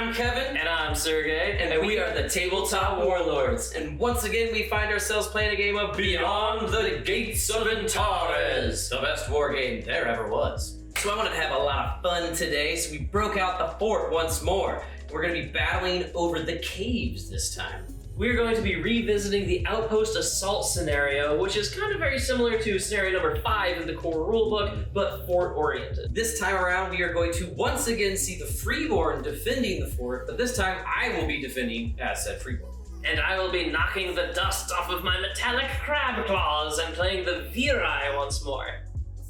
I'm Kevin. And I'm Sergey. And we are the Tabletop Warlords. And once again, we find ourselves playing a game of Beyond the Gates of Antares, the best war game there ever was. So I wanted to have a lot of fun today, so we broke out the fort once more. We're going to be battling over the caves this time. We're going to be revisiting the Outpost Assault scenario, which is kind of very similar to scenario number 5 in the core rulebook, but fort-oriented. This time around, we are going to once again see the Freeborn defending the fort, but this time I will be defending as said Freeborn. And I will be knocking the dust off of my metallic crab claws and playing the Virai once more.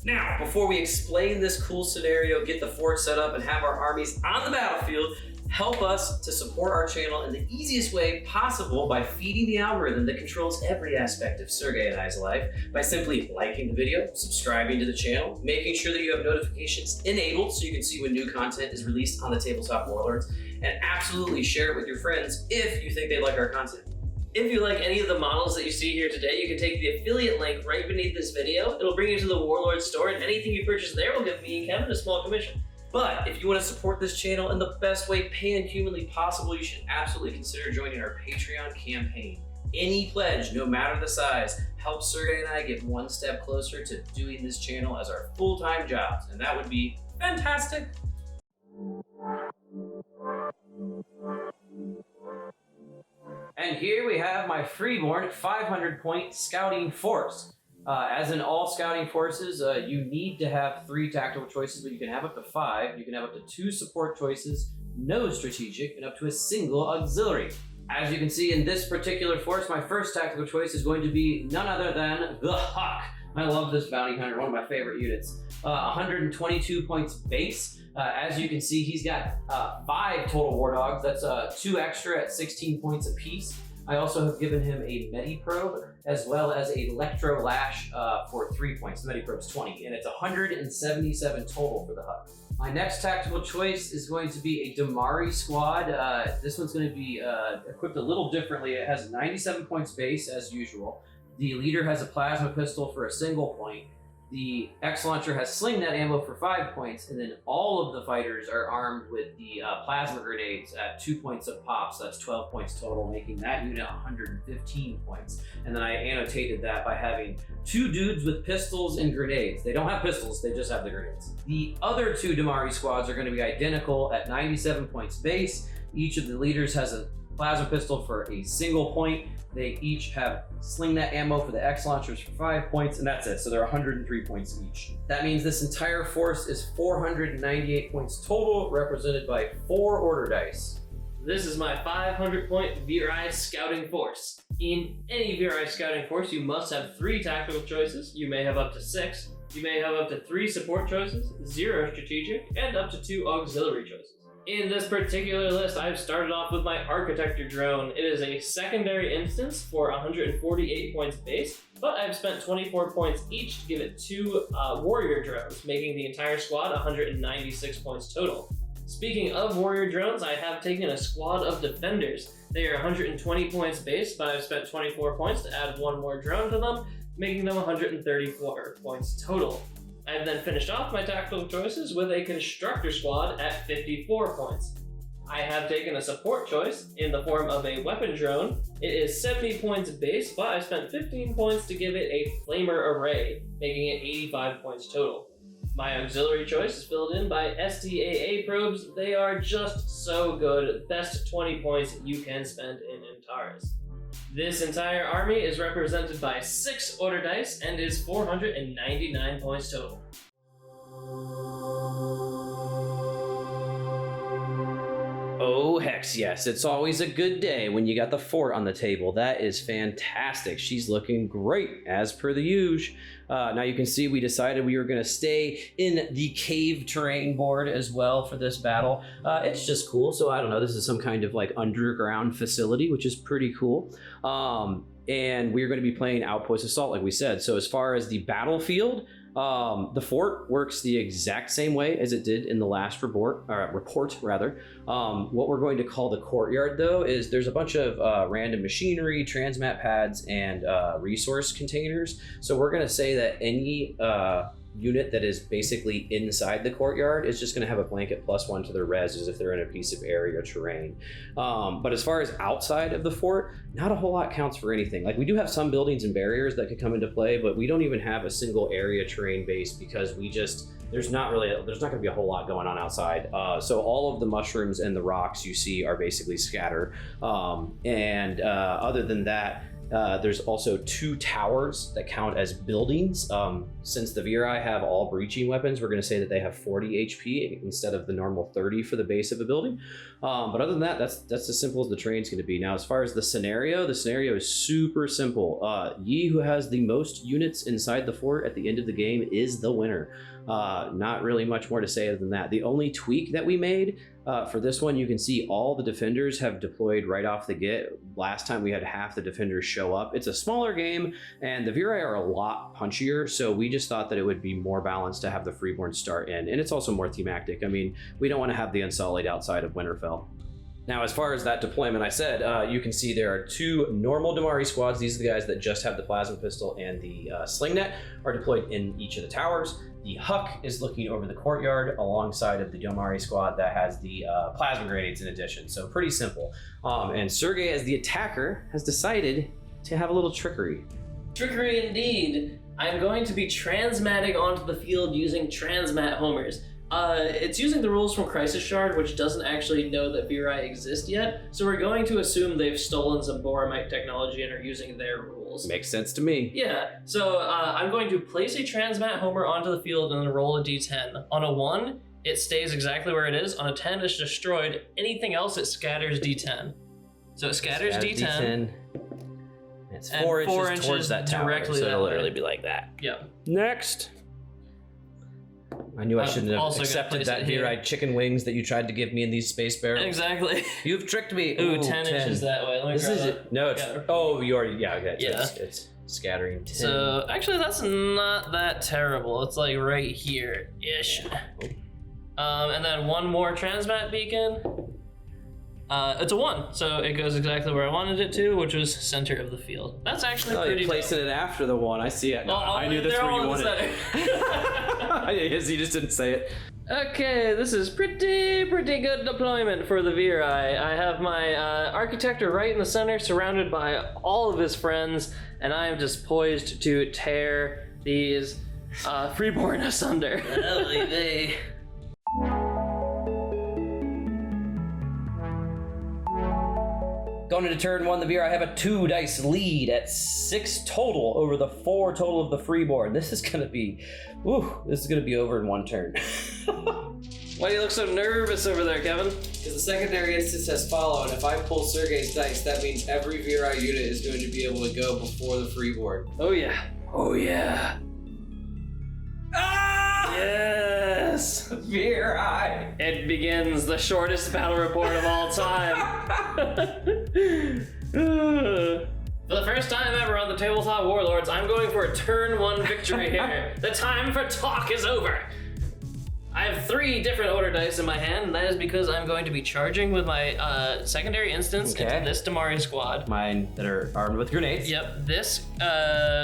Now, before we explain this cool scenario, get the fort set up, and have our armies on the battlefield, help us to support our channel in the easiest way possible by feeding the algorithm that controls every aspect of Sergey and I's life by simply liking the video, subscribing to the channel, making sure that you have notifications enabled so you can see when new content is released on the Tabletop Warlords, and absolutely share it with your friends if you think they like our content. If you like any of the models that you see here today, you can take the affiliate link right beneath this video. It'll bring you to the Warlord store, and anything you purchase there will give me and Kevin a small commission. But if you want to support this channel in the best way pan-humanly possible, you should absolutely consider joining our Patreon campaign. Any pledge, no matter the size, helps Sergey and I get one step closer to doing this channel as our full-time jobs, and that would be fantastic. And here we have my Freeborn 500-point scouting force. As in all scouting forces, you need to have 3 tactical choices, but you can have up to 5. You can have up to 2 support choices, no strategic, and up to a single auxiliary. As you can see in this particular force, my first tactical choice is going to be none other than the Hawk. I love this bounty hunter, one of my favorite units. 122 points base. As you can see, he's got 5 total war dogs. That's 2 extra at 16 points apiece. I also have given him a Medi-Probe as well as a Electro Lash for 3 points. The Medi-Probe's 20, and it's 177 total for the Hub. My next tactical choice is going to be a Damari squad. This one's going to be equipped a little differently. It has 97 points base as usual. The leader has a plasma pistol for a single point. The X-Launcher has sling net ammo for 5 points, and then all of the fighters are armed with the plasma grenades at 2 points of pop, so that's 12 points total, making that unit 115 points. And then I annotated that by having 2 dudes with pistols and grenades. They don't have pistols, they just have the grenades. The other 2 Damari squads are going to be identical at 97 points base. Each of the leaders has a plasma pistol for a single point. They each have sling net ammo for the X-Launchers for 5 points, and that's it. So they're 103 points each. That means this entire force is 498 points total, represented by 4 order dice. This is my 500-point Virai scouting force. In any Virai scouting force, you must have 3 tactical choices. You may have up to 6. You may have up to 3 support choices, 0 strategic, and up to 2 auxiliary choices. In this particular list, I've started off with my Architecture drone. It is a secondary instance for 148 points base, but I've spent 24 points each to give it 2 warrior drones, making the entire squad 196 points total. Speaking of warrior drones, I have taken a squad of defenders. They are 120 points base, but I've spent 24 points to add 1 more drone to them, making them 134 points total. I have then finished off my tactical choices with a constructor squad at 54 points. I have taken a support choice in the form of a weapon drone. It is 70 points base, but I spent 15 points to give it a flamer array, making it 85 points total. My auxiliary choice is filled in by STAA probes. They are just so good. Best 20 points you can spend in Antares. This entire army is represented by 6 order dice and is 499 points total. Oh, hex yes. It's always a good day when you got the fort on the table. That is fantastic. She's looking great, as per the usual. Now you can see we decided we were going to stay in the cave terrain board as well for this battle. It's just cool. So I don't know, this is some kind of like underground facility, which is pretty cool. And we're going to be playing Outpost Assault, like we said. So as far as the battlefield, the fort works the exact same way as it did in the last report. What we're going to call the courtyard, though, is there's a bunch of random machinery, transmat pads, and resource containers. So we're going to say that any unit that is basically inside the courtyard is just going to have a blanket +1 to their res as if they're in a piece of area terrain. But as far as outside of the fort, not a whole lot counts for anything. Like, we do have some buildings and barriers that could come into play, but we don't even have a single area terrain base because there's not going to be a whole lot going on outside. So all of the mushrooms and the rocks you see are basically scatter. Other than that, there's also 2 towers that count as buildings. Since the Virai have all breaching weapons, we're going to say that they have 40 HP instead of the normal 30 for the base of a building. But other than that, that's as simple as the terrain's going to be. Now, as far as the scenario is super simple. Yi, who has the most units inside the fort at the end of the game, is the winner. Not really much more to say other than that. The only tweak that we made for this one, you can see all the defenders have deployed right off the get. Last time we had half the defenders show up. It's a smaller game, and the Virai are a lot punchier, so we just thought that it would be more balanced to have the Freeborn start in, and it's also more thematic. I mean, we don't want to have the Unsullied outside of Winterfell. Now, as far as that deployment, I said, you can see there are 2 normal Damari squads. These are the guys that just have the plasma pistol and the sling net, are deployed in each of the towers. The Huck is looking over the courtyard alongside of the Damari squad that has the plasma grenades in addition. So pretty simple. And Sergey, as the attacker, has decided to have a little trickery. Trickery indeed. I'm going to be transmatting onto the field using transmat homers. It's using the rules from Crisis Shard, which doesn't actually know that Virai exist yet, so we're going to assume they've stolen some Boramite technology and are using their rules. Makes sense to me. Yeah, so I'm going to place a transmat homer onto the field and then roll a d10. On a 1, it stays exactly where it is. On a 10, it's destroyed. Anything else, it scatters d10. So it scatters d10. It's 4 inches towards that tower, directly so that it'll way. literally be like that. Yeah. Next. I knew I shouldn't have also accepted gonna that place it here. Virai chicken wings that you tried to give me in these space barrels. Exactly. You've tricked me. Ooh, 10 inches that way. Let me This try is that. it. No, it's Yeah. oh, you already okay. Yeah. It's scattering 10. So actually, that's not that terrible. It's like right here ish. And then 1 more transmat beacon. It's a 1, so it goes exactly where I wanted it to, which was center of the field. That's actually pretty. You're placing it after the 1. I see it. No, I knew that's where you wanted it. Yes, you just didn't say it. Okay, this is pretty good deployment for the Virai. I have my Architector right in the center, surrounded by all of his friends, and I am just poised to tear these Freeborn asunder. Going into turn 1, the Virai have a 2 dice lead at 6 total over the 4 total of the Freeborn. This is gonna be over in 1 turn. Why do you look so nervous over there, Kevin? Because the secondary instance has follow, and if I pull Sergey's dice, that means every Virai unit is going to be able to go before the Freeborn. Oh yeah. Oh yeah. Ah! Yes! Virai! It begins the shortest battle report of all time. For the first time ever on the Tabletop Warlords, I'm going for a turn 1 victory here. The time for talk is over. I have 3 different order dice in my hand, and that is because I'm going to be charging with my secondary instance into this Damari squad. Mine that are armed with grenades. Yep, this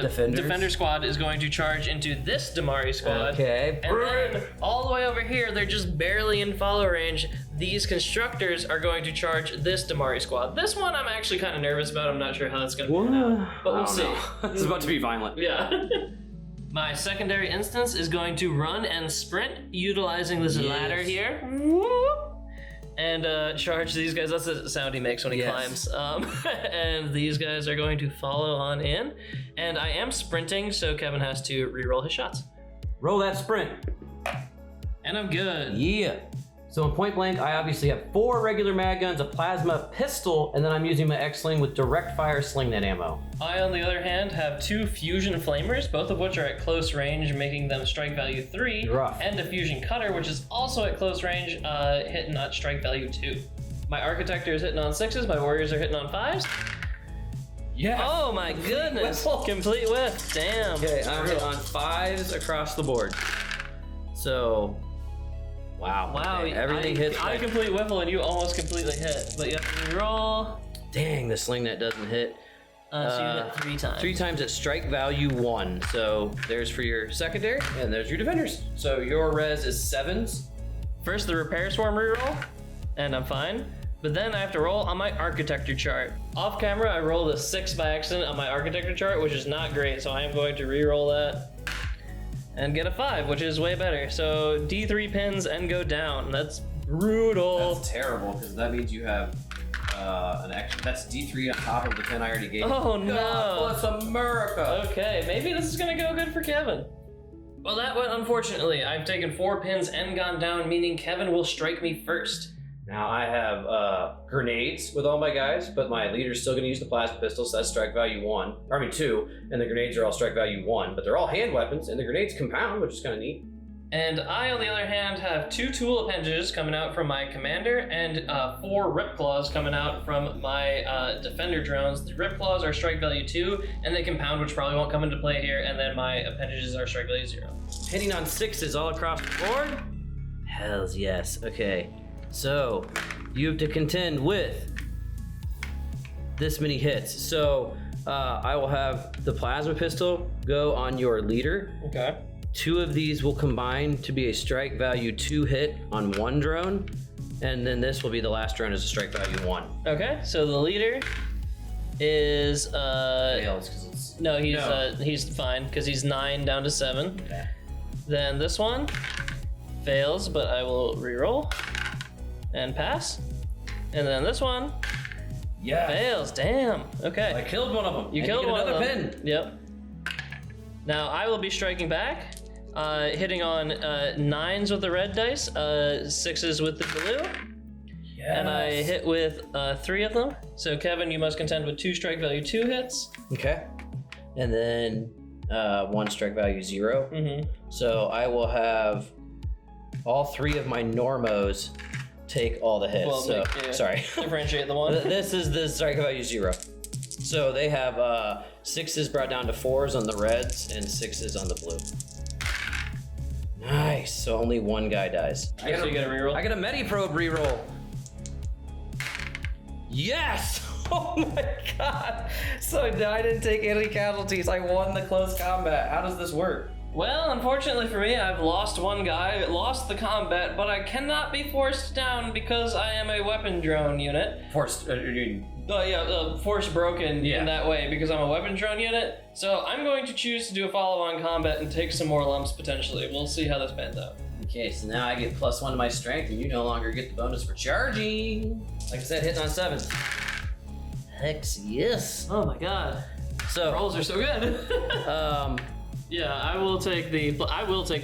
Defenders. Defender squad is going to charge into this Damari squad. Okay. And then all the way over here, they're just barely in follow range. These constructors are going to charge this Damari squad. This one I'm actually kind of nervous about. I'm not sure how that's going to turn out, but we'll see. It's about to be violent. Yeah. My secondary instance is going to run and sprint utilizing this ladder here. And charge these guys. That's the sound he makes when he climbs. And these guys are going to follow on in. And I am sprinting, so Kevin has to re-roll his shots. Roll that sprint. And I'm good. Yeah. So in point blank, I obviously have 4 regular mag guns, a plasma pistol, and then I'm using my X-Sling with direct fire sling net ammo. I, on the other hand, have 2 fusion flamers, both of which are at close range, making them strike value 3. Rough. And a fusion cutter, which is also at close range, hitting at strike value 2. My Architector is hitting on 6s, my Warriors are hitting on 5s. Yeah. Oh my goodness! Complete whiff. Damn. Okay, I'm hit on 5s across the board. So, wow. Wow. Okay, everything hits. I complete whiffle and you almost completely hit, but you have to re-roll. Dang, the sling net doesn't hit. So you hit 3 times. 3 times at strike value 1. So there's for your secondary, and there's your defenders. So your res is 7s. First, the repair swarm reroll, and I'm fine. But then I have to roll on my architecture chart. Off camera, I rolled a 6 by accident on my architecture chart, which is not great. So I am going to reroll that and get a 5, which is way better. So D3 pins and go down. That's brutal. That's terrible, because that means you have an extra. That's D3 on top of the 10 I already gave you. Oh no! God bless America. Okay, maybe this is gonna go good for Kevin. Well, that went unfortunately. I've taken 4 pins and gone down, meaning Kevin will strike me first. Now I have grenades with all my guys, but my leader's still going to use the plasma pistol, so that's strike value 1. Or, I mean 2, and the grenades are all strike value 1, but they're all hand weapons, and the grenades compound, which is kind of neat. And I, on the other hand, have 2 tool appendages coming out from my commander and 4 rip claws coming out from my defender drones. The rip claws are strike value 2, and they compound, which probably won't come into play here, and then my appendages are strike value 0. Hitting on 6s all across the board? Hells yes. Okay. So, you have to contend with this many hits. So, I will have the plasma pistol go on your leader. Okay. 2 of these will combine to be a strike value 2 hit on 1 drone. And then this will be the last drone as a strike value 1. Okay, so the leader is Fails, 'cause it's... no, he's fine because he's 9 down to 7. Okay. Then this one fails, but I will reroll and pass. And then this one fails. Damn. Okay. I killed one of them. You And killed get one of another them. pin. Yep. Now I will be striking back, hitting on 9s with the red dice, 6s with the blue. Yes. And I hit with 3 of them. So Kevin, you must contend with 2 strike value 2 hits. Okay. And then 1 strike value 0. Mm-hmm. So I will have all 3 of my normos take all the hits. Well, so, yeah. sorry. Differentiate the one. This is the strike value 0. So they have 6s brought down to 4s on the reds and 6s on the blue. Nice. So only 1 guy dies. So you get a reroll? I got a Mediprobe reroll. Yes! Oh my god! So I didn't take any casualties. I won the close combat. How does this work? Well, unfortunately for me, I've lost 1 guy, lost the combat, but I cannot be forced down because I am a weapon drone unit. Forced. Force broken Yeah. in that way because I'm a weapon drone unit. So I'm going to choose to do a follow-on combat and take some more lumps potentially. We'll see how this pans out. Okay, so now I get +1 to my strength, and you no longer get the bonus for charging. Like I said, hitting on 7s. Hex yes. Oh my god. So Rolls are so good. Yeah, I will take the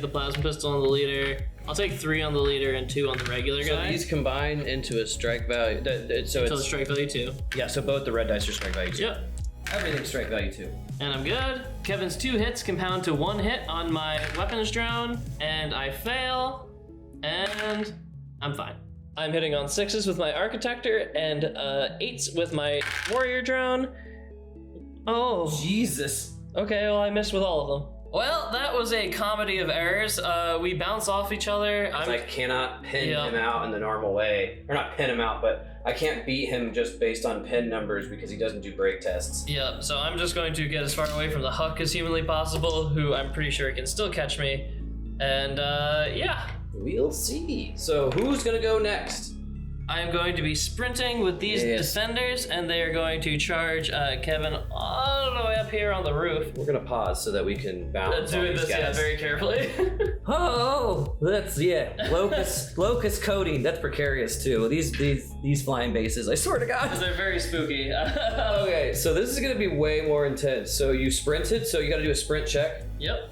plasma pistol on the leader. I'll take 3 on the leader and 2 on the regular so guy. these combine into a strike value. So Until the it's strike value 2. yeah. So both the red dice are strike value 2. Yep. Everything's strike value 2. And I'm good. Kevin's 2 hits compound to 1 hit on my weapons drone, and I fail, and I'm fine. I'm hitting on 6s with my architector and 8s with my warrior drone. Oh. Jesus. Okay, well I missed with all of them. Well, that was a comedy of errors. We bounce off each other. I cannot pin Yeah. him out in the normal way, or not pin him out, but I can't beat him just based on pin numbers because he doesn't do break tests. Yeah, so I'm just going to get as far away from the Huck as humanly possible, who I'm pretty sure can still catch me. And yeah. We'll see. So who's gonna go next? I am going to be sprinting with these Yes. defenders, and they are going to charge Kevin all the way up here on the roof. We're gonna pause so that we can bounce on Doing these this, yeah, guys. very carefully. Oh, that's locust coding. That's precarious too. These flying bases. I swear to God. They're very spooky. Okay, so this is gonna be way more intense. So you sprinted, so you got to do a sprint check, Yep.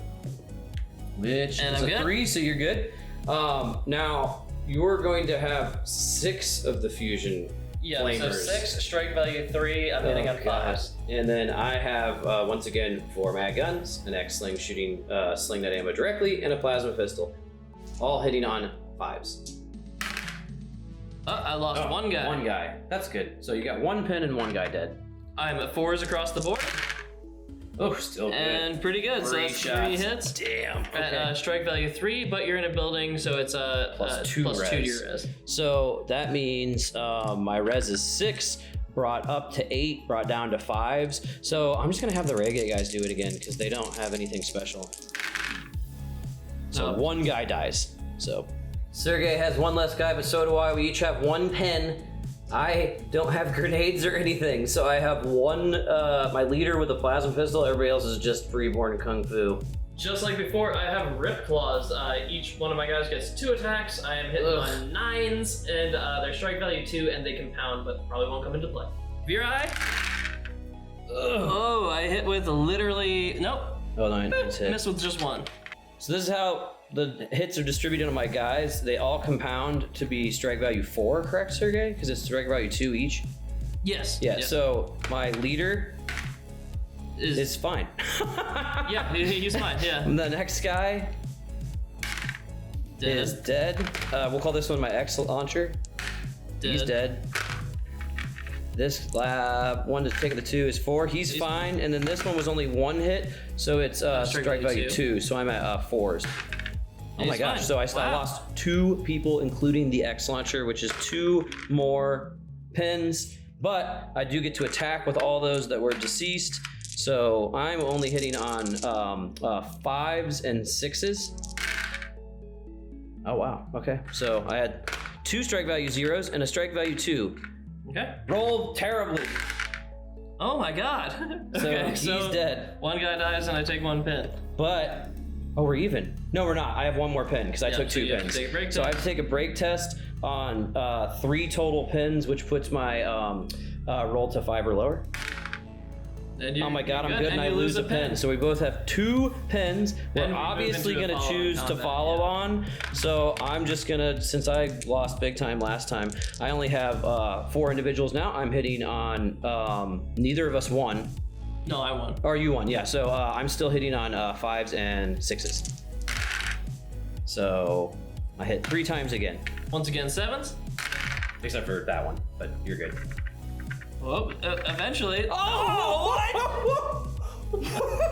which And is I'm a good. 3, so you're good. Now you're going to have 6 of the fusion. Yeah, so Flamers. 6, strike value 3, I'm hitting on 5s. And then I have, once again, 4 mag guns, an X-Sling shooting sling that ammo directly, and a plasma pistol. All hitting on 5s. Oh, I lost 1 guy. 1 guy. That's good. So you got 1 pin and 1 guy dead. I'm at 4s across the board, Oh, still good. and pretty good. So 3 that's shots. 3 hits. Damn. At strike value 3, but you're in a building, so it's Plus 2 plus 2 to res. your res. So that means my res is 6, brought up to 8, brought down to 5s. So I'm just gonna have the Reggae guys do it again because they don't have anything special. So one guy dies. So Sergey has one less guy, but so do I. We each have 1 pen. I don't have grenades or anything, so I have one, my leader with a plasma pistol. Everybody else is just Freeborn Kung Fu. Just like before, I have Rip Claws. Each one of my guys gets 2 attacks. I am hitting on 9s, and their strike value 2, and they compound, but probably won't come into play. Virai. Oh, I hit with literally, nope. Oh, 9 hit. Missed with just 1. So this is how the hits are distributed on my guys. They all compound to be strike value 4, correct, Sergey? Because it's strike value 2 each. Yes. Yeah, so my leader is fine. Yeah, he's fine, yeah. The next guy is dead. We'll call this one my X launcher. He's dead. This one that's taking the 2 is 4. He's fine. And then this one was only 1 hit, so it's strike value 2. So I'm at 4s. Oh my gosh! So I lost 2 people, including the X launcher, which is 2 more pins. But I do get to attack with all those that were deceased. So I'm only hitting on 5s and 6s. Oh wow! Okay, so I had 2 strike value 0s and a strike value 2. Okay. Rolled terribly. Oh my god. Okay, so he's dead. 1 guy dies and I take 1 pin. But, oh, we're even. No, we're not. I have 1 more pin because I took 2 pins. So I have to take a break test on 3 total pins, which puts my roll to 5 or lower. Oh my god, I'm good, and I lose a pin. So we both have 2 pins. We're obviously going to choose to follow on. So I'm just going to, since I lost big time last time, I only have 4 individuals now. I'm hitting on, neither of us won. No, I won. Or you won, yeah. So I'm still hitting on 5s and 6s. So I hit 3 times again. Once again, 7s? Except for that one, but you're good. Well, eventually. Oh, what?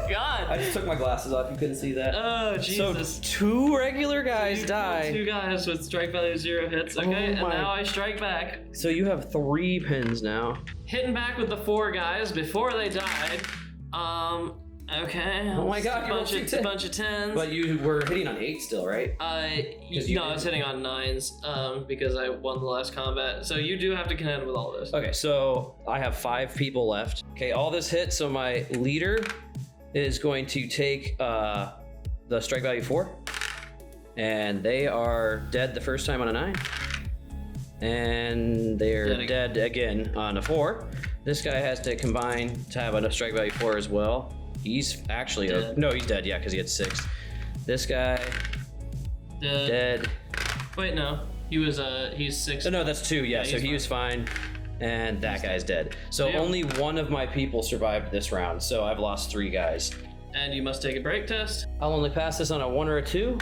God. I just took my glasses off. You couldn't see that. Oh, Jesus. So 2 regular guys die. 2 guys with strike value 0 hits. Okay, and now I strike back. So you have 3 pins now. Hitting back with the 4 guys before they died. Okay. Oh my god, a bunch of 10s. But you were hitting on 8 still, right? No, I was hitting on 9s because I won the last combat. So you do have to contend with all this. Okay, so I have 5 people left. Okay, all this hit, so my leader is going to take the strike value 4. And they are dead the first time on a 9. And they're dead again on a 4. This guy has to combine to have a strike value 4 as well. He's actually no, he's dead. Yeah, because he had 6. This guy dead. Wait, no, he's 6. Oh, no, that's 2. Yeah, so he was fine, and that guy's dead. So only one of my people survived this round. So I've lost 3 guys. And you must take a break test. I'll only pass this on a 1 or a 2.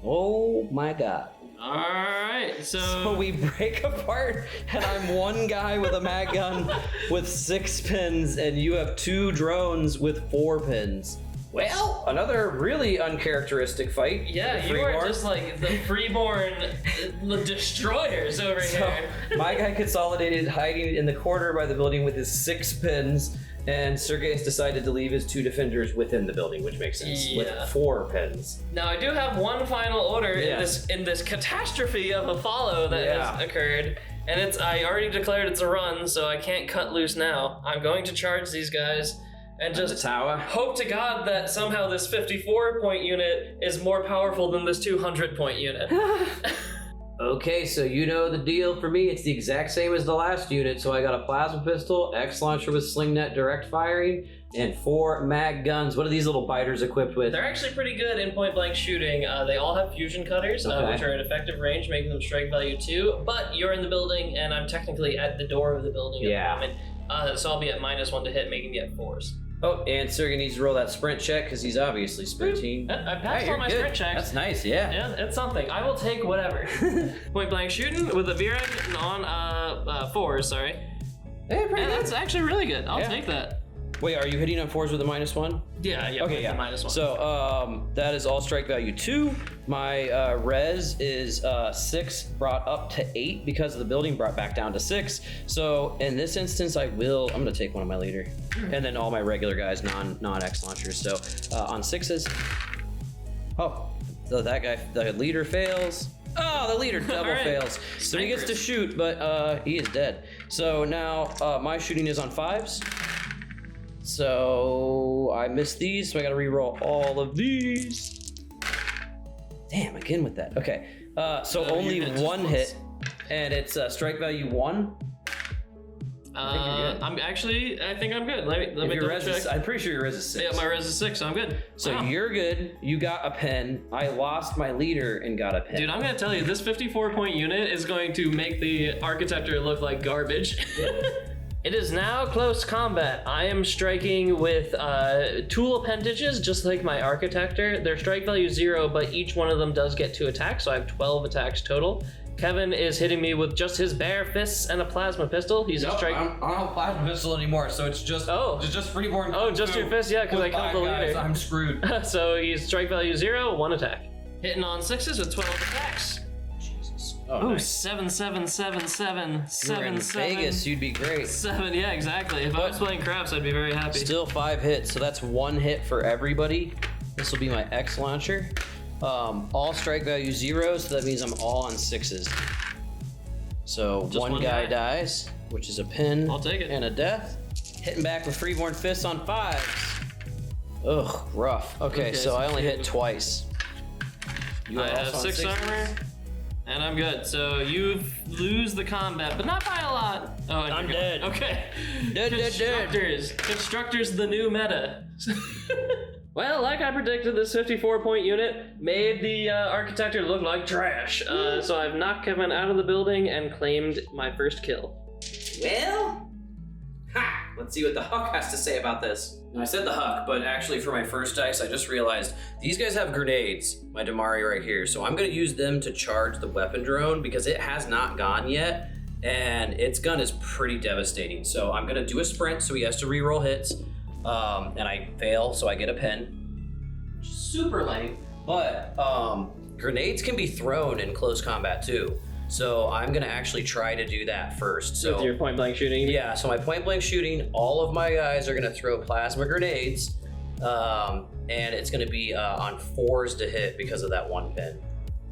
Oh my god. All right, so we break apart, and I'm 1 guy with a mag gun with 6 pins, and you have 2 drones with 4 pins. Well, another really uncharacteristic fight. Yeah, you are just like the Freeborn destroyers over here. My guy consolidated, hiding in the corner by the building with his 6 pins, and Sergey's decided to leave his 2 defenders within the building, which makes sense, with 4 pins. Now I do have one final order in this catastrophe of a follow that has occurred, and I already declared it's a run, so I can't cut loose now. I'm going to charge these guys and just hope to God that somehow this 54-point unit is more powerful than this 200-point unit. Okay, so you know the deal for me. It's the exact same as the last unit. So I got a plasma pistol, X launcher with sling net direct firing, and 4 mag guns. What are these little biters equipped with? They're actually pretty good in point blank shooting. They all have fusion cutters, which are at effective range, making them strike value 2. But you're in the building, and I'm technically at the door of the building at the moment. So I'll be at -1 to hit, making me at 4s. Oh, and Sergey needs to roll that sprint check because he's obviously sprinting. I passed all my sprint checks. That's nice, yeah. Yeah, it's something. I will take whatever. Point blank shooting with a Virai on 4s, sorry. Hey, pretty good. That's actually really good. I'll take that. Wait, are you hitting on 4s with a -1? Yeah. Okay, with yeah. the -1. So that is all strike value 2. My res is 6 brought up to 8 because of the building brought back down to 6. So in this instance, I'm gonna take one of my leader, and then all my regular guys, non-X launchers. So on 6s. Oh, so that guy, the leader fails. Oh, the leader double All right. fails. So he gets to shoot, but he is dead. So now my shooting is on 5s. So I missed these, so I gotta re-roll all of these. Damn, again with that. Okay, so only you hit just one once. hit, and it's strike value 1. I think I'm good. Let me If your double res check. is, I'm pretty sure your res is 6. Yeah, my res is 6, so I'm good. So Wow. you're good. You got a pen. I lost my leader and got a pen. Dude, I'm gonna tell you, this 54-point unit is going to make the architecture look like garbage. It is now close combat. I am striking with tool appendages, just like my architector. Their strike value is 0, but each one of them does get 2 attacks, so I have 12 attacks total. Kevin is hitting me with just his bare fists and a plasma pistol. He's Nope, striking. I don't have a plasma pistol anymore, so it's just Freeborn. Oh, just your fist, yeah, because I killed the leader. I'm screwed. So he's strike value 0, 1 attack. Hitting on 6s with 12 attacks. Jesus. Oh, nice. 7, 7, 7, 7, If you were in 7, Vegas, you'd be great. 7. Yeah, exactly. If I was playing craps, I'd be very happy. Still 5 hits, so that's 1 hit for everybody. This will be my X launcher. All strike value 0, so that means I'm all on 6s. So Just one one guy guy? dies, which is a pin I'll take it. and a death. Hitting back with Freeborn fists on 5s. Ugh, rough. Okay, so I only hit twice. You I are have also on 6 6s? armor, and I'm good. So you lose the combat, but not by a lot. Oh, and I'm you're dead. good. Okay. Dead. Constructors, the new meta. Well, like I predicted, this 54-point unit made the architecture look like trash. So I've knocked Kevin out of the building and claimed my first kill. Well, let's see what the Huck has to say about this. And I said the Huck, but actually for my first dice, I just realized these guys have grenades, my Damari right here. So I'm gonna use them to charge the weapon drone because it has not gone yet. And its gun is pretty devastating. So I'm gonna do a sprint, so he has to re-roll hits. And I fail, so I get a pen. Super lame. But grenades can be thrown in close combat too. So I'm gonna actually try to do that first. So With your point blank shooting. yeah, so my point blank shooting, all of my guys are gonna throw plasma grenades, and it's gonna be on 4s to hit because of that 1 pin.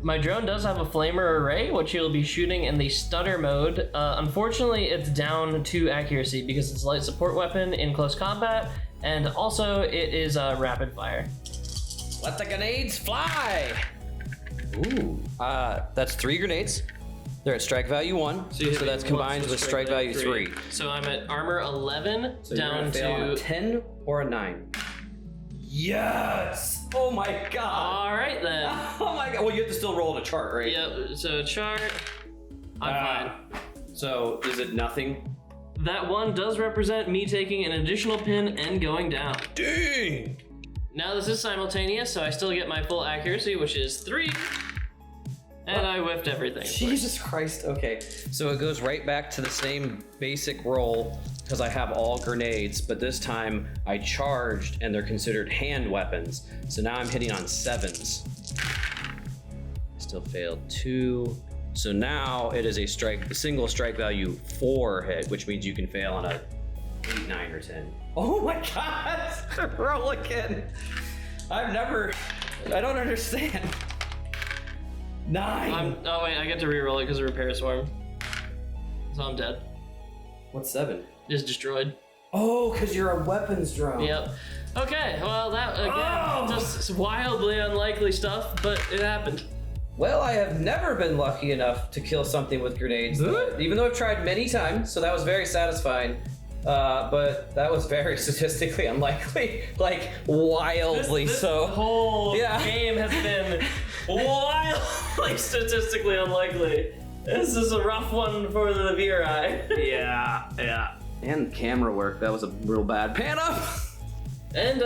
My drone does have a flamer array, which he'll be shooting in the stutter mode. Unfortunately, it's down to accuracy because it's a light support weapon in close combat, and also it is rapid fire. Let the grenades fly! Ooh, that's 3 grenades. They're at strike value 1, you hit so me that's once combined with strike value 3. So I'm at armor 11, So you're down gonna fail on a to... 10 or a 9. Yes! Oh my god! All right then. Oh my god! Well, you have to still roll a chart, right? Yep, so chart, I'm fine. So is it nothing? That 1 does represent me taking an additional pin and going down. Dang! Now this is simultaneous, so I still get my full accuracy, which is 3. And I whiffed everything. Jesus Christ. Okay. So it goes right back to the same basic roll because I have all grenades, but this time I charged and they're considered hand weapons. So now I'm hitting on 7s. Still failed 2. So now it is a single strike value 4 hit, which means you can fail on a 8, 9, or 10. Oh my god! Roll again. I don't understand. 9. Oh wait, I get to reroll it because of repair swarm. So I'm dead. What's 7? Just destroyed. Oh, because you're a weapons drone. Yep. Okay, well that again, just wildly unlikely stuff, but it happened. Well, I have never been lucky enough to kill something with grenades, even though I've tried many times, so that was very satisfying. But that was very statistically unlikely, like wildly this so. whole Yeah. game has been wildly statistically unlikely. This is a rough one for the Virai. Yeah. And camera work, that was a real bad pan up. And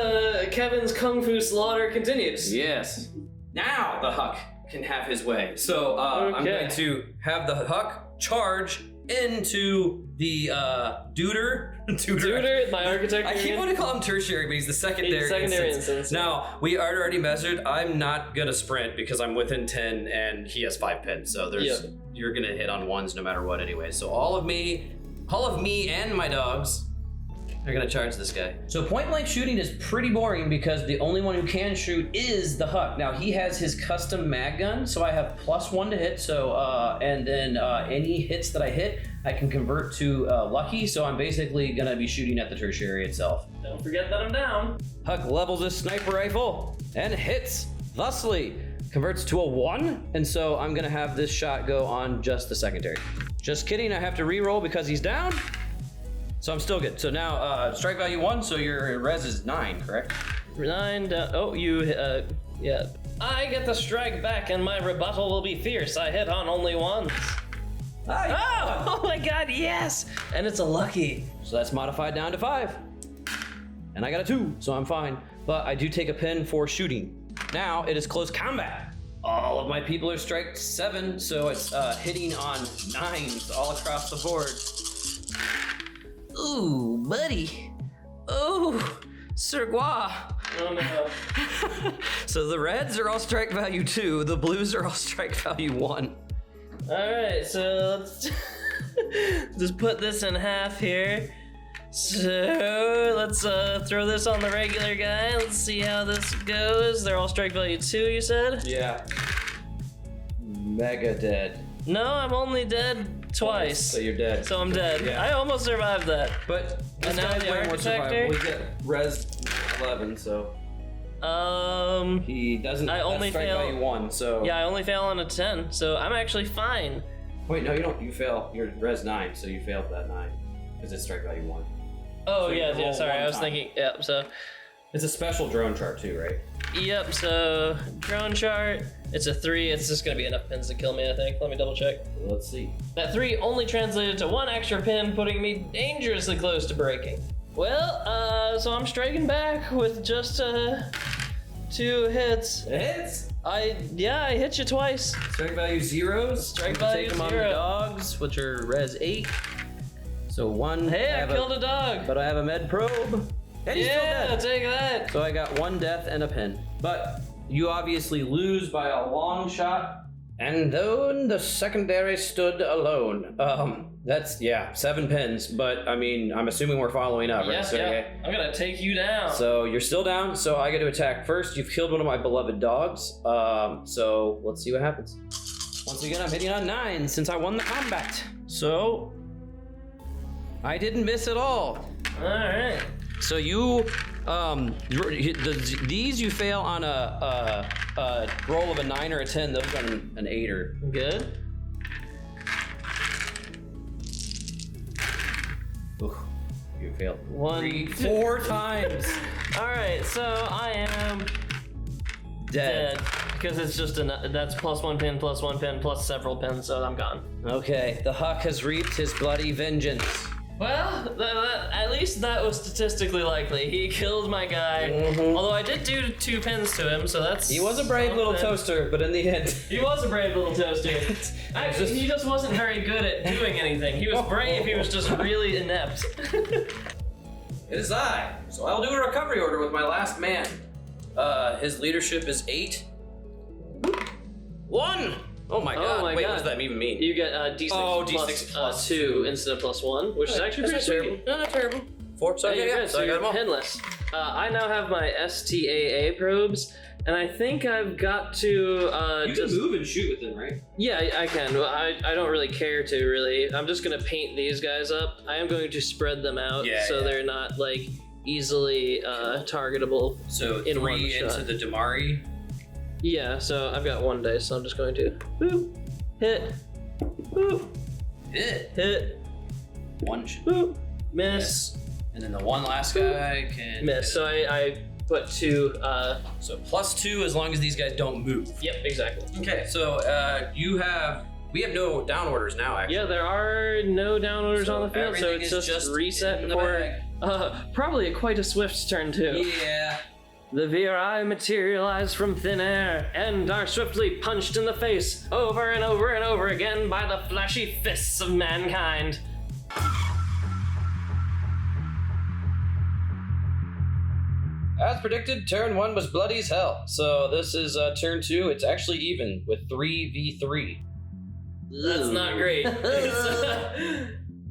Kevin's Kung Fu slaughter continues. Yes. Now the Huck can have his way. So I'm Okay. going to have the Huck charge into the Deuter. Deuter, my architect. I keep wanting to call him tertiary, but he's the secondary, instance. Now, we already measured. I'm not going to sprint because I'm within 10 and he has 5 pins. So you're going to hit on ones no matter what anyway. So all of me and my dogs are going to charge this guy. So point blank shooting is pretty boring because the only one who can shoot is the Huck. Now, he has his custom mag gun, so I have +1 to hit. So, and then any hits that I hit, I can convert to lucky, so I'm basically gonna be shooting at the tertiary itself. Don't forget that I'm down. Huck levels his sniper rifle and hits, thusly converts to a 1, and so I'm gonna have this shot go on just the secondary. Just kidding, I have to re-roll because he's down, so I'm still good. So now, strike value 1, so your res is 9, correct? 9 down. Oh, yeah. I get the strike back and my rebuttal will be fierce. I hit on only once. Oh my god, yes! And it's a lucky. So that's modified down to 5. And I got a 2, so I'm fine. But I do take a pin for shooting. Now it is close combat. All of my people are striked 7, so it's hitting on 9s all across the board. Ooh, buddy. Oh, Sir Gua. Oh no. So the reds are all strike value 2, the blues are all strike value 1. Alright, so let's just put this in half here. So let's throw this on the regular guy. Let's see how this goes. They're all strike value 2, you said? Yeah. Mega dead. No, I'm only dead twice. So you're dead. So I'm dead. Yeah. I almost survived that. But this And now guy's the way more architect survivable. We get res 11, so he doesn't. I only that's strike fail- value 1, so Yeah, I only fail on a 10, so I'm actually fine. Wait, no, you don't. You fail. You're res 9, so you failed that 9 because it's strike value 1. Oh, So you yeah, roll sorry, one I was time. thinking, yep, so, It's a special drone chart too, right? yep, so, drone chart, it's a 3, it's just gonna be enough pins to kill me, I think. Let me double check. Let's see. That 3 only translated to 1 extra pin, putting me dangerously close to breaking. Well, so I'm striking back with just, 2 hits. It hits. I hit you twice. Strike value 0s. Strike You value take them on 0. the dogs, which are res 8. So 1. Hey, I killed a dog. But I have a med probe. And he's still Yeah, dead. take that. So I got 1 death and a pin. But you obviously lose by a long shot. And then the secondary stood alone. That's 7 pins. But I mean, I'm assuming we're following up, right? Yes, So, yeah. I'm gonna take you down. So you're still down. So I get to attack first. You've killed one of my beloved dogs. So let's see what happens. Once again, I'm hitting on 9 since I won the combat. So I didn't miss at all. All right. So you, these you fail on a roll of a 9 or a 10. Those on an 8 or. Good. Oof, you failed. 1, 4 times. All right, so I am dead because it's just that's +1 pin, +1 pin, plus several pins, so I'm gone. Okay, the Huck has reaped his bloody vengeance. Well, at least that was statistically likely. He killed my guy, although I did do 2 pins to him, so that's. He was a brave little something. toaster, but in the end. He was a brave little toaster. Actually, he just wasn't very good at doing anything. He was brave, he was just really inept. It is I. So I'll do a recovery order with my last man. His leadership is 8. 1! Oh my god. my Wait, god. what does that even mean? You get D6 D6 plus 2 instead of +1, which is actually pretty terrible. sweet. No, not terrible. 4, so Hey, okay, you're yeah, good, so I got them all. pinless. I now have my STAA probes, and I think I've got to You can move and shoot with them, right? Yeah, I can. Well, I don't really care to, really. I'm just gonna paint these guys up. I am going to spread them out so they're not, like, easily targetable. So in 3 one into shot. the Damari. Yeah, so I've got 1 dice, so I'm just going to boop, hit, boop, hit, 1 should boop, miss, And then the one last guy can miss. So I put 2. So +2 as long as these guys don't move. Yep, exactly. Okay, so we have no down orders now, actually. Yeah, there are no down orders So on the field, so everything it's is just just reset in the for bag. probably quite a swift turn too. Yeah. The Virai materialize from thin air and are swiftly punched in the face over and over and over again by the flashy fists of mankind. As predicted, turn 1 was bloody as hell. So this is turn 2. It's actually even with 3v3. That's not great.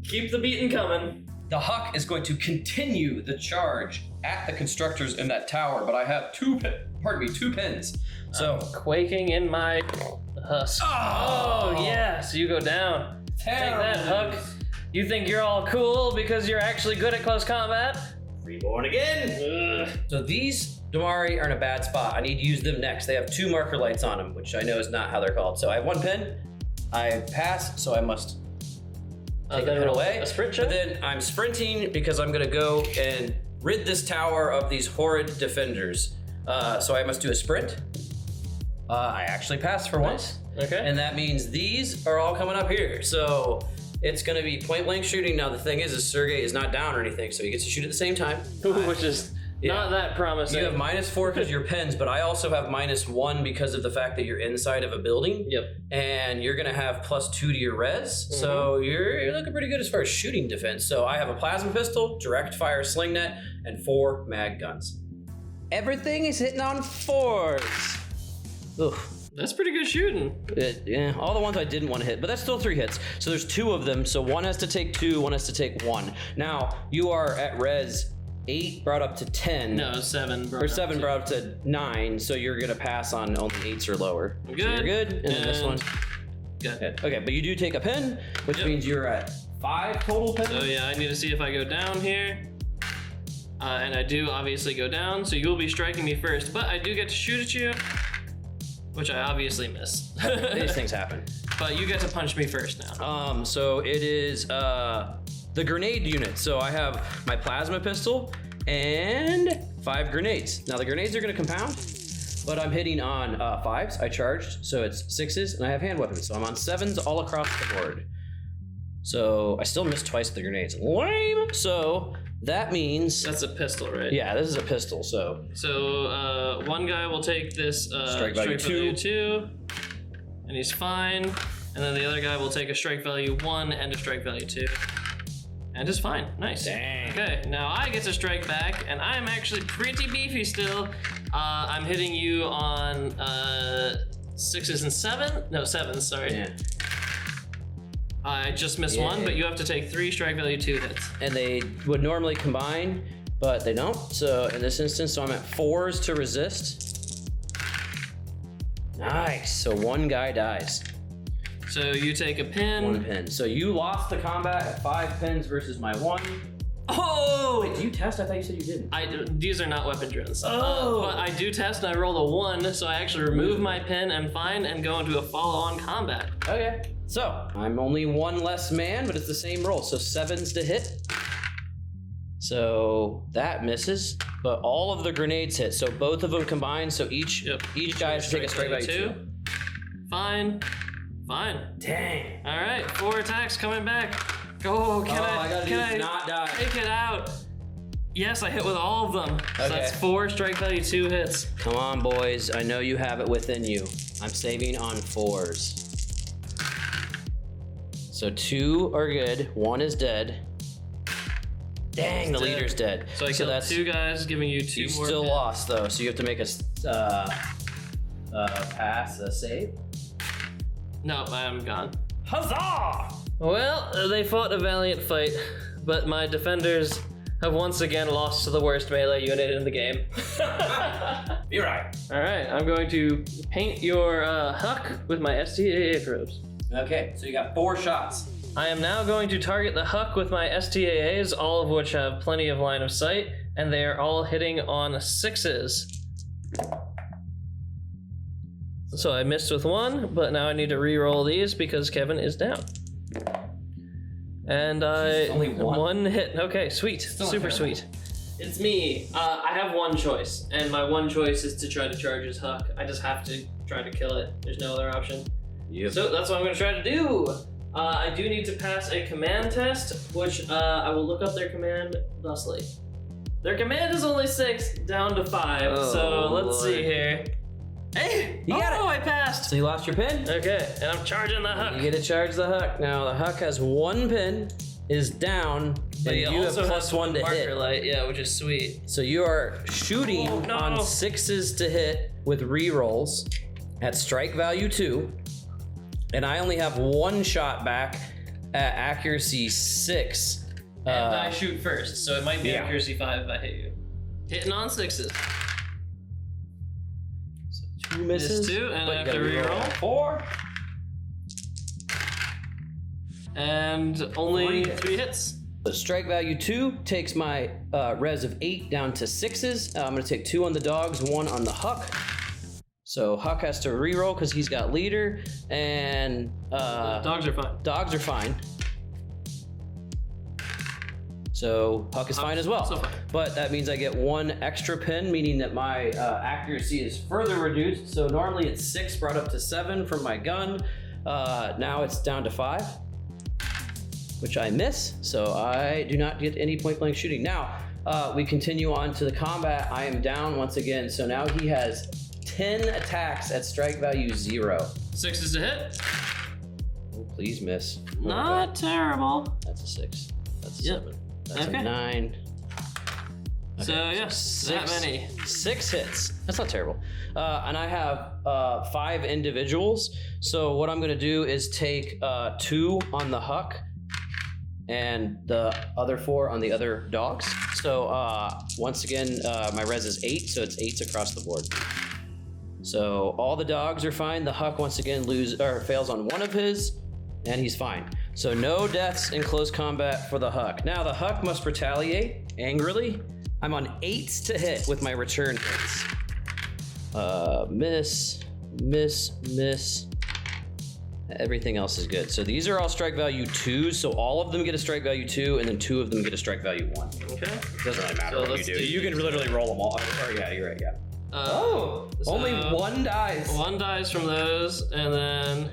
Keep the beating coming. The Huck is going to continue the charge at the constructors in that tower, but I have 2 pins. So Quaking in my husk. Oh, yeah, so you go down. Take that, Huck. You think you're all cool because you're actually good at close combat? Freeborn again. So these Damari are in a bad spot. I need to use them next. They have 2 marker lights on them, which I know is not how they're called. So I have 1 pin. I pass, so I must take a pin away. A sprint check? But then I'm sprinting because I'm gonna go and rid this tower of these horrid defenders. So I must do a sprint. I actually passed for once. Okay. And that means these are all coming up here. So it's gonna be point blank shooting. Now the thing is Sergey is not down or anything, so he gets to shoot at the same time. Which is not that promising. You have -4 because you're pins, but I also have -1 because of the fact that you're inside of a building. Yep. And you're gonna have +2 to your res, so you're looking pretty good as far as shooting defense. So I have a plasma pistol, direct fire sling net, and 4 mag guns. Everything is hitting on 4s. Oof. That's pretty good shooting. Yeah, all the ones I didn't want to hit, but that's still 3 hits. So there's 2 of them, so 1 has to take 2, 1 has to take 1. Now, you are at res 8 brought up to 10. No, 7 Or 7 brought up to 9, so you're gonna pass on only 8s or lower. Good. So you're good, and then this one. Good. Okay, but you do take a pin, which means you're at 5 total pins. So yeah, I need to see if I go down here. And I do obviously go down, so you'll be striking me first, but I do get to shoot at you, which I obviously miss. These things happen. But you get to punch me first now. So it is the grenade unit. So I have my plasma pistol and 5 grenades. Now the grenades are gonna compound, but I'm hitting on 5s. I charged, so it's 6s, and I have hand weapons. So I'm on 7s all across the board. So I still missed twice with the grenades. Lame. So that means That's a pistol, right? yeah, this is a pistol. So So one guy will take this Strike value 2, and he's fine. And then the other guy will take a strike value 1 and a strike value 2. And is fine. Nice. Dang. Okay, now I get to strike back, and I'm actually pretty beefy still. I'm hitting you on 6s and 7? No, 7s, sorry. yeah. I just missed 1, but you have to take 3 strike value 2 hits. And they would normally combine, but they don't. So in this instance, so I'm at 4s to resist. Nice. So 1 guy dies. So you take a pin. 1 pin. So you lost the combat at 5 pins versus my 1. Oh! Wait, do you test? I thought you said you didn't. These are not weapon drills. Oh! But I do test, and I roll a 1, so I actually remove my pin and find and go into a follow-on combat. Okay. So I'm only 1 less man, but it's the same roll. So 7s to hit. So that misses, but all of the grenades hit. So both of them combined. So each guy has to take a straight value 2. Fine. Dang. All right, 4 attacks coming back. Oh, can I not die. take it out? Yes, I hit with all of them. So Okay. that's 4 strike value 2 hits. Come on, boys. I know you have it within you. I'm saving on 4s. So 2 are good. 1 is dead. Dang, the dead. leader's dead. So I killed that's 2 guys, giving you 2 you more. still hits. lost though. So you have to make a save. No, I'm gone. Huzzah! Well, they fought a valiant fight, but my defenders have once again lost to the worst melee unit in the game. You're right. Alright, I'm going to paint your Huck with my STAA probes. Okay, so you got 4 shots. I am now going to target the Huck with my STAAs, all of which have plenty of line of sight, and they are all hitting on 6s. So I missed with 1, but now I need to re-roll these because Kevin is down. And Only one? 1 hit. Okay, sweet. Still Super not sweet. It's me. I have 1 choice, and my 1 choice is to try to charge his Huck. I just have to try to kill it. There's no other option. Yep. So that's what I'm going to try to do. I do need to pass a command test, which I will look up their command thusly. Their command is only 6, down to 5. Oh, so let's Lord. see here. Hey! You got I passed! So you lost your pin? Okay, and I'm charging the You hook. get to charge the Huck. Now the Huck has 1 pin, is down, But and he you have also plus has 1 to marker hit. light, yeah, which is sweet. So you are shooting Oh, no. on 6s to hit with rerolls at strike value 2. And I only have 1 shot back at accuracy 6. And I shoot first, so it might be yeah. accuracy 5 if I hit you. Hitting on 6s. 2 misses. This 2, and but I you have to gotta reroll. 4. And only 3 3 hits. The strike value 2 takes my res of 8 down to 6s. I'm going to take 2 on the dogs, 1 on the Huck. So Huck has to reroll because he's got leader, and Dogs are fine. dogs are fine. So Huck is fine as well. Also fine. But that means I get 1 extra pin, meaning that my accuracy is further reduced. So normally it's 6 brought up to 7 from my gun. Now it's down to 5, which I miss. So I do not get any point blank shooting. Now we continue on to the combat. I am down once again. So now he has 10 attacks at strike value 0. 6s to hit. Oh, please miss. Oh, Not terrible. that's a 6. That's a Yep. 7. That's Okay. a 9. So yeah, that many. 6 hits. That's not terrible. And I have 5 individuals. So what I'm going to do is take 2 on the Huck and the other 4 on the other dogs. So once again, my res is 8, so it's 8s across the board. So all the dogs are fine. The Huck once again fails on 1 of his, and he's fine. So no deaths in close combat for the Huck. Now the Huck must retaliate angrily. I'm on 8s to hit with my return hits. Miss, miss, miss. Everything else is good. So these are all strike value 2s. So all of them get a strike value 2, and then 2 of them get a strike value 1. Okay. Doesn't really matter So what you let's do. do- You can literally roll them all. Oh yeah, you're right. Yeah. So Only 1 dies. 1 dies from those, and then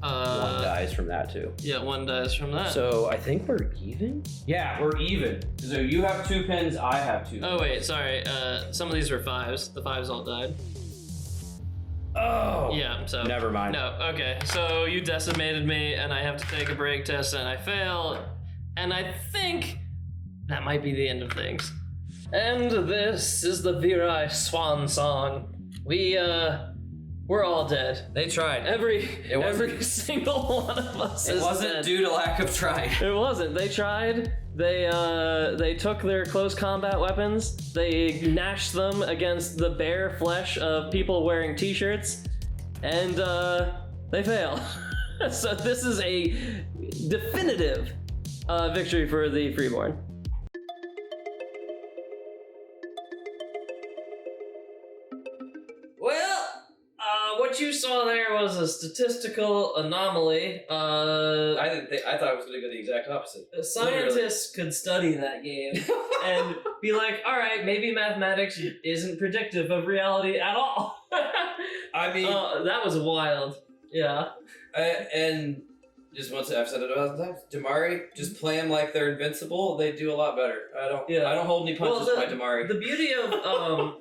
1 dies from that too. yeah, 1 dies from that. So I think we're even. Yeah, we're even. So you have 2 pins. I have 2. Oh wait, sorry. Some of these were 5s. The 5s all died. Oh. Yeah. So Never mind. No. Okay. So you decimated me, and I have to take a break test, and I fail, and I think that might be the end of things. And this is the Virai swan song. We're all dead. They tried. Every wasn't- single one of us It is wasn't dead. due to lack of trying. It wasn't. They tried. They took their close combat weapons. They gnashed them against the bare flesh of people wearing t-shirts, and they fail. So this is a definitive victory for the Freeborn. Well, what you saw there was a statistical anomaly. I thought it was going to go the exact opposite. Scientists could study that game and be like, all right, maybe mathematics isn't predictive of reality at all. I mean, That was wild. Yeah. And just once I've said it 1,000 times, Damari, just play them like they're invincible. They do a lot better. I don't hold any punches Well, by Damari. The beauty of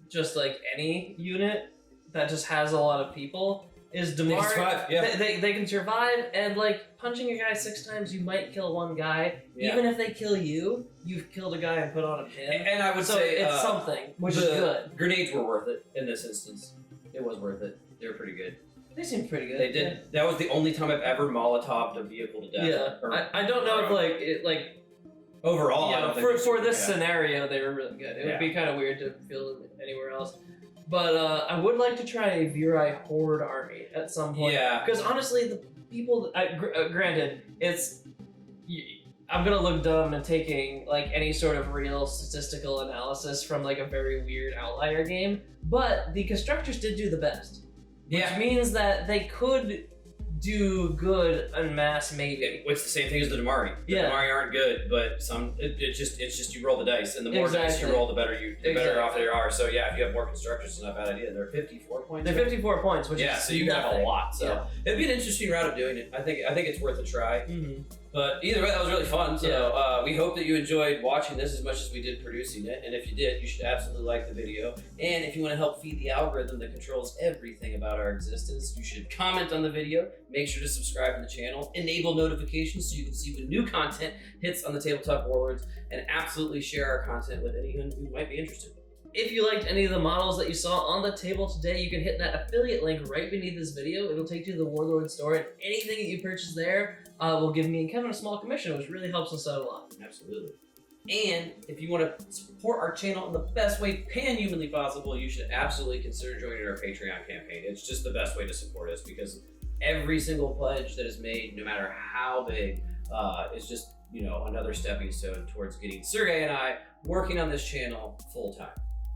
just like any unit that just has a lot of people is They can Damari. survive, yeah. They can survive, and like punching a guy 6 times, you might kill 1 guy. Yeah. Even if they kill you, you've killed a guy and put on a pin. And I would So say it's something, which is good. Grenades were worth it in this instance. It was worth it. They were pretty good. They seem pretty good. They did. That was the only time I've ever Molotoved a vehicle to death. Yeah, Or- I don't know if overall, I yeah, don't think for it's- this yeah. scenario they were really good. It Yeah. would be kind of weird to feel them anywhere else. But I would like to try a Virai Horde army at some point. Yeah. Because honestly, the people, granted, I'm gonna look dumb and taking like any sort of real statistical analysis from like a very weird outlier game, but the constructors did do the best. Yeah. Which means that they could do good en masse, maybe. It's the same thing as the Damari. The Yeah. Damari aren't good, but it's just you roll the dice, and the more dice you Exactly. roll, the better off Exactly. they are. So yeah, if you have more constructors, it's not a bad idea. They're 54 points. They're 54 points, which yeah, is so you can have a nothing. lot. So Yeah. it'd be an interesting route of doing it. I think it's worth a try. Mhm. But either way, that was really fun. So we hope that you enjoyed watching this as much as we did producing it. And if you did, you should absolutely like the video. And if you want to help feed the algorithm that controls everything about our existence, you should comment on the video, make sure to subscribe to the channel, enable notifications so you can see when new content hits on the Tabletop Warlords, and absolutely share our content with anyone who might be interested. If you liked any of the models that you saw on the table today, you can hit that affiliate link right beneath this video. It'll take you to the Warlord store, and anything that you purchase there will give me and Kevin a small commission, which really helps us out a lot. Absolutely. And if you want to support our channel in the best way pan-humanly possible, you should absolutely consider joining our Patreon campaign. It's just the best way to support us, because every single pledge that is made, no matter how big, is just, another stepping stone towards getting Sergey and I working on this channel full-time.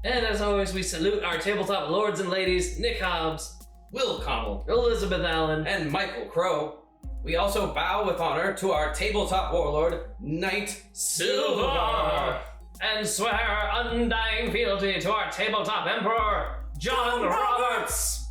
And as always, we salute our tabletop lords and ladies, Nick Hobbs, Will Connell, Elizabeth Allen, and Michael Crow. We also bow with honor to our Tabletop Warlord, Knight Silver, and swear undying fealty to our tabletop emperor, John Roberts.